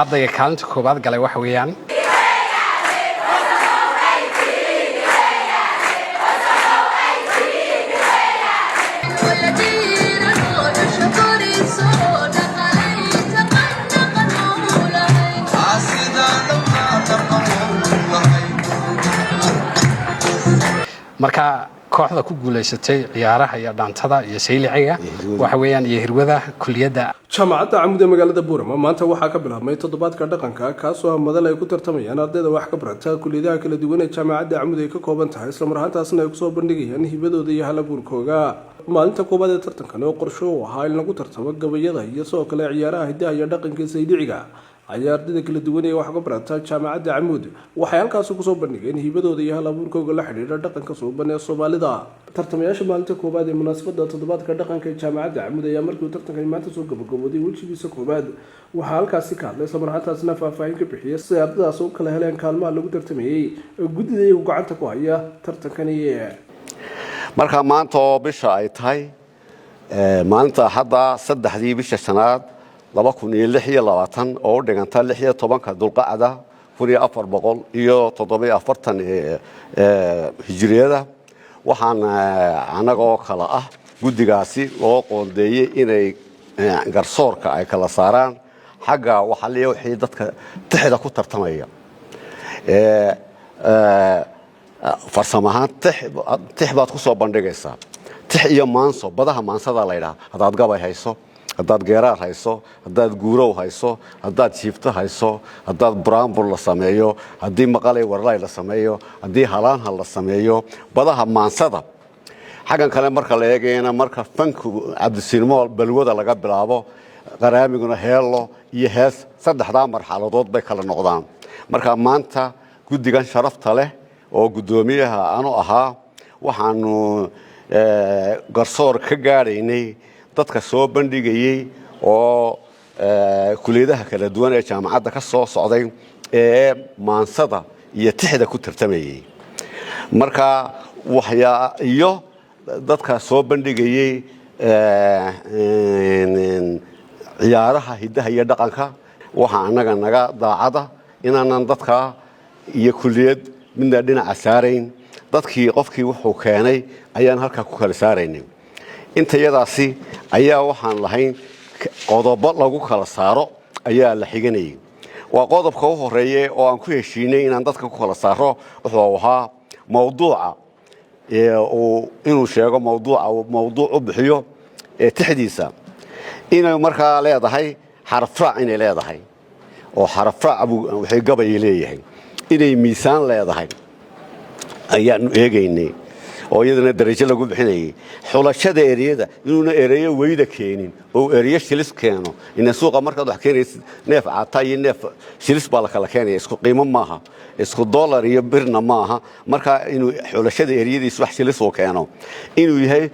ardayga kaalinta koobaad galay waxa weeyaan marka kooxda ku guuleysatay ciyaaraha iyo dhaantada iyo sayliciga waxa weeyaan iyo hirwada kulliyadda jaamacadda Camud ee magaalada Boorama maanta waxaa ka bilaabmay toddobaadka dhaqanka kaasoo madal ay ku tartamayaan ardayda wax ka barata kulliyadaha kala duwan ee jaamacadda Camud ay ka kooban tahay isla markaasna ay ku soo bandhigayaan hibadooda iyo hal-abuurkooda maalinta koobaad ee tartankan oo qorshe u ahaa in lagu tartamo gabayada iyo sidoo kale ciyaaraha hidaha iyo dhaqanka sayliciga ayaa ardayda kala duwan ee wax ka barata jaamacadda Camud waxay halkaas ku soo bandhigeen hibadooda iyo hal-abuurkooda la xiriira dhaqanka suuban ee Soomaalida tartamayaasha maalinta koobaad ee munaasabadda toddobaadka dhaqanka ee jaamacadda Camud ayaa markii tartanka maanta soo gabagabooday wajigiisa koobaad waxa halkaas ka hadlay isla markaasna faahfaahin ka bixiyay si ardaydaas oo kala heleen kaalmaha lagu tartamayay guddiga ay gacanta ku haya tartankani marka maanta oo bisha ay tahay maalinta hadda 3 bisha sanaad 2026 oo u dhiganta 16 dulqaacda 1447 hijriyada waxaan anagoo kala ah guddigaasi loo qoondeeyay inay garsoorka ay kala saaraan xagga waxa la wixii dadka tixda ku tartamaya farsamahan tix baad ku soo bandhigaysaa tix iyo maanso badaha maansada la yiraahdo hadaad gabay hayso hadaad geeraar hayso hadaad guurow hayso hadaad jiifto hayso hadaad braambul la sameeyo hadii maqalay warlay la sameeyo hadii halaanha la sameeyo badaha maansada xagan kale marka la eegayna marka fanku Cabdisiinmo balwada laga bilaabo qaraamiguna heelo iyo hees saddexda marxaladood bay kala noqdaan marka maanta guddigan sharafta leh oo gudoomiyaha aanu ahaa waxaanu garsoor ka gaaraynay dadka soo bandhigayay oo kulliyadaha kala duwan ee jaamacadda ka soo socday ee maansada iyo tixda ku tartamayay marka waxyaa iyo dadka soo bandhigayay ciyaaraha hidaha iyo dhaqanka waxa anaga naga daacada inaanan dadka iyo kulliyad midna dhinaca saarayn dadkii qofkii wuxuu keenay ayaan halka ku kala saaraynay intayadaasi ayaa waxaan lahayn qodobo lagu kala saaro ayaa la xiganayay waa qodobka u horeeyay oo aan ku heshiinay inaan dadka ku kala saaro wuxuu ahaa mawduuca inuu sheego mawduuc u bixiyo tixdiisa inay markaa leedahay xaraf raac inay leedahay oo xaraf raac waxay gabay leeyahay inay miisaan leedahay ayaan eegaynay oo iyadana darajo lagu bixinayay xulashada ereyada inuuna ereyo weyda keenin oo ereyo shilis keeno in suuqa markaad wax keenaysid neef caata iyo neef shilis baa la kala keenaya isku qiimo maaha isku dollar iyo birna maaha marka inuu xulashada ereyadiis wax shilis oo keeno inuu yahay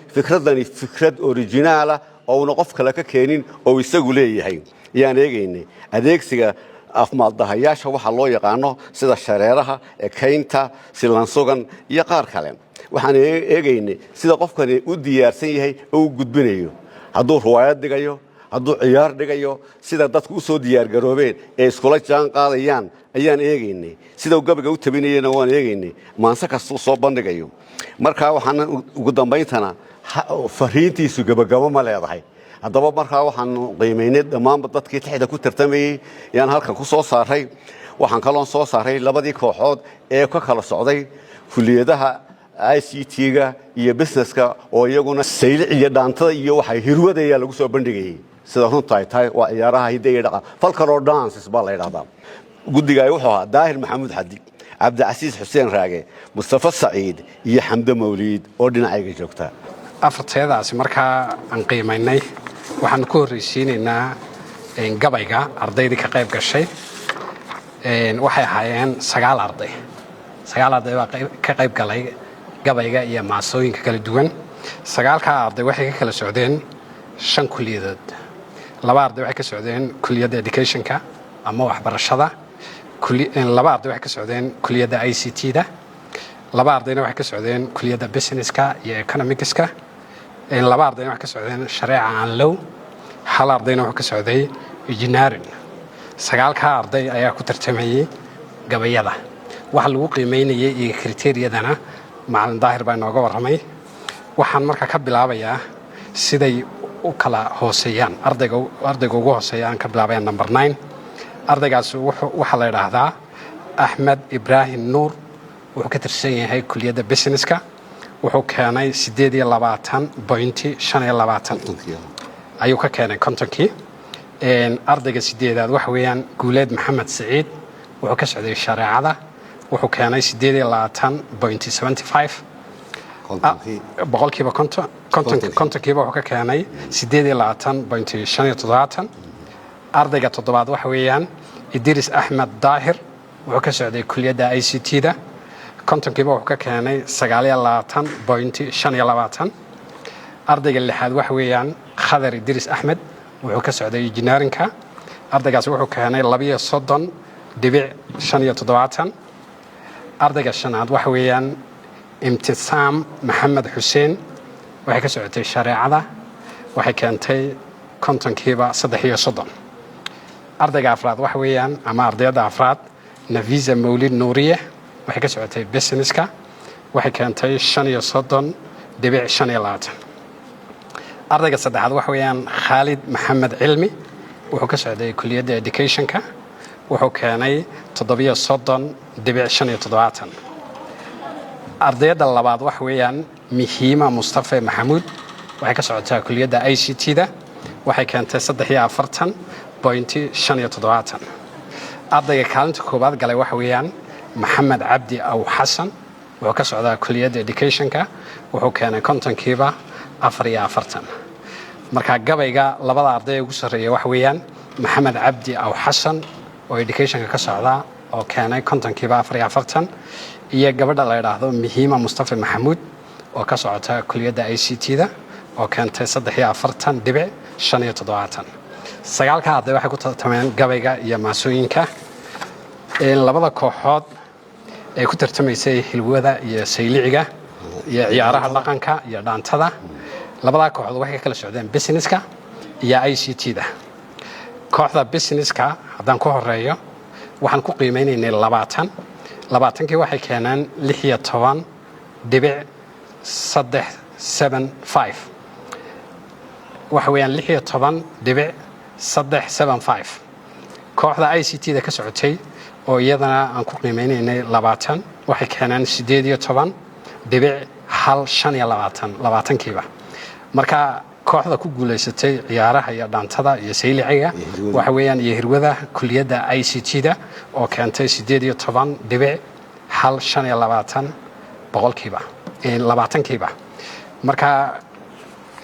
fikrad original oo uu qof kale ka keenin oo isagu leeyahay yaan eegaynay adeegsiga afmaadahayaasha waxa loo yaqaano sida shareeraha kaynta silansugan iyo qaar kale waxaan eegaynay sida qofkani u diyaarsan yahay oo u gudbinayo hadduu riwaayad dhigayo hadduu ciyaar dhigayo sida dadku u soo diyaar garoobeen ee iskula jaan qaadayaan ayaan eegaynay sida gabiga u tabinayna waan eegaynay maansa kasta soo bandhigayo marka waxaan ugu dambayntana fariintiisu gabagabo ma leedahay haddaba markaa waxaan qiimeynay dhammaan dadkii tixda ku tartamayay yaan halkan ku soo saaray waxaan kaloo soo saaray labadii kooxood ee ka kala socday kulliyadaha ICT-ga iyo businesska oo iyaguna saylic iyo dhaantada iyo waxay hirwadaya lagu soo bandhigayay sida runta ay tahay waa ciyaaraha hidaha iyo dhaqan folklore dances baa la yiraahdaa guddiga wuxuu ahaa Daahir Maxamuud Xadi Cabdicasiis Xuseen Raage Mustafa Saciid iyo Xamdo Mawliid oo dhinacayga joogta afarteedaasi markaa aan qiimeynay waxaan ku horeysiinaynaa gabayga ardaydii ka qayb gashay waxay ahaayeen 9 arday 9 arday baa ka qayb galay gabayga iyo maasooyinka kala duwan 9 arday waxay ka kala socdeen 5 kulliyadood 2 arday waxay ka socdeen kulliyadda educationka ama waxbarashada 2 arday waxay ka socdeen kulliyadda ICT-da 2 ardayna waxay ka socdeen kulliyadda businesska iyo economicska 2 ardayna waxay ka socdeen shareeca aan low 1 ardayna wuxuu ka socday engineering sagaalka arday ayaa ku tartamayay gabayada waxa lagu qiimeynayay iyo kriteeriyadana macallin daahir baa inooga warramay waxaan marka ka bilaabayaa siday u kala hooseeyaan ardayga ugu hooseeya aan ka bilaabaya number 9 ardaygaas waxa la yiraahdaa Ahmed Ibrahim Nuur wuxuu ka tirsan yahay kulliyadda businesska wuxuu keenay 28.25 ayuu ka keenay kontonkii ardayga sideedaad waxa weeyaan Guuleed Maxamed Saciid wuxuu ka socday shareecada wuxuu keenay 28.75 boqolkiiba kontonkiiba wuxuu ka keenay 28.75 ardayga toddobaad waxa weeyaan Idris Ahmed Daahir wuxuu ka socday kulliyadda ICT-da kontonkiiba wuxuu ka keenay 29.25 ardayga lixaad waxa weeyaan Khadar Idris Ahmed wuxuu ka socday engineering-ka ardaygaas wuxuu keenay 32.75 ardayga shanaad waxa weeyaan Imtisaam Maxamed Xuseen waxay ka socotay shareecada waxay keentay kontonkiiba 33 ardayga afraad waxa weeyaan ama ardayda afraad Nafiza Mawlid Nuuriye waxay ka socotay businesska waxay keentay 35.25 ardayga saddexaad waxa weeyaan Khalid Maxamed Cilmi wuxuu ka socday kulliyadda education-ka wuxuu keenay 37.75 ardayda labaad waxa weeyaan Mihiima Mustafa Maxamuud waxay ka socotaa kulliyadda ICT-da waxay keentay 43.75 ardayga kaalinta koobaad galay waxa weeyaan Maxamed Cabdi Aw Xasan wuxuu ka socdaa kulliyadda education-ka wuxuu keenay kontonkiiba 44 marka gabayga labada arday ugu sareeya waxa weeyaan Maxamed Cabdi Aw Xasan oo education-ka ka socda oo keenay kontonkiiba 44 iyo gabadha la yiraahdo Mihiima Mustafa Maxamuud oo ka socota kulliyadda ICT-da oo keentay 43.75 sagaalka arday waxay ku tartameen gabayga iyo maasooyinka labada kooxood ay ku tartamaysay hilwada iyo sayliciga iyo ciyaaraha dhaqanka iyo dhaantada labada kooxood waxay kala socdeen businesska iyo ICT-da kooxda businesska haddaan ku horeeyo waxaan ku qiimeynaynay 20kii waxay keeneen 16.375 waxa weeyaan 16.375 kooxda ICT-da ka socotay oo iyadana aan ku qiimeynaynay 20 waxay keeneen 18.125 marka kooxda ku guuleysatay ciyaaraha iyo dhaantada iyo sayliciga waxa weeyaan iyo hirwada kulliyadda ICT-da oo keentay 18.125 boqolkiiba 20kiiba marka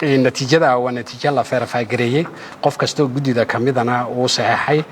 natiijada waa natiijo la verify gareeyay qof kasta oo gudida kamidana uu saxeexay